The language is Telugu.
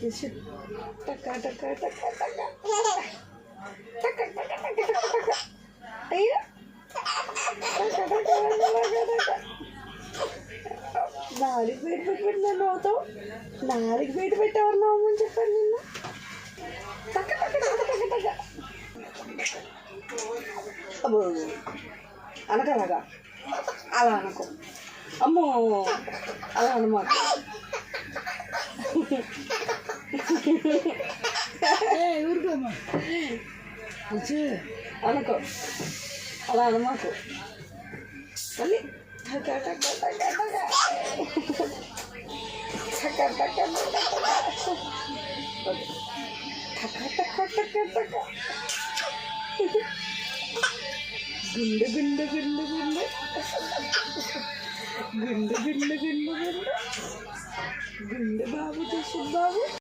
Yusuf. Taka taka taka taka. Taka taka taka taka taka. Ayo. Taka taka taka taka. నాలుగు బయట పెట్టినాను అవుతావు నాలుగు బయట పెట్టేవారు అని చెప్పాను నిన్న తక్క తక్క తక్క తక్క తక్క అబ్బో అనకలాగా అలా అనుకో అమ్మో అలా అనమాట ఊరుకోమ్మా అనుకో అలా అనమాకు మళ్ళీ టక టక టక టక టక టక టక టక టక గుండు గుండు గుండు గుండు గుండు గుండు గుండు గుండు గుండు బాబు చూసు బాబు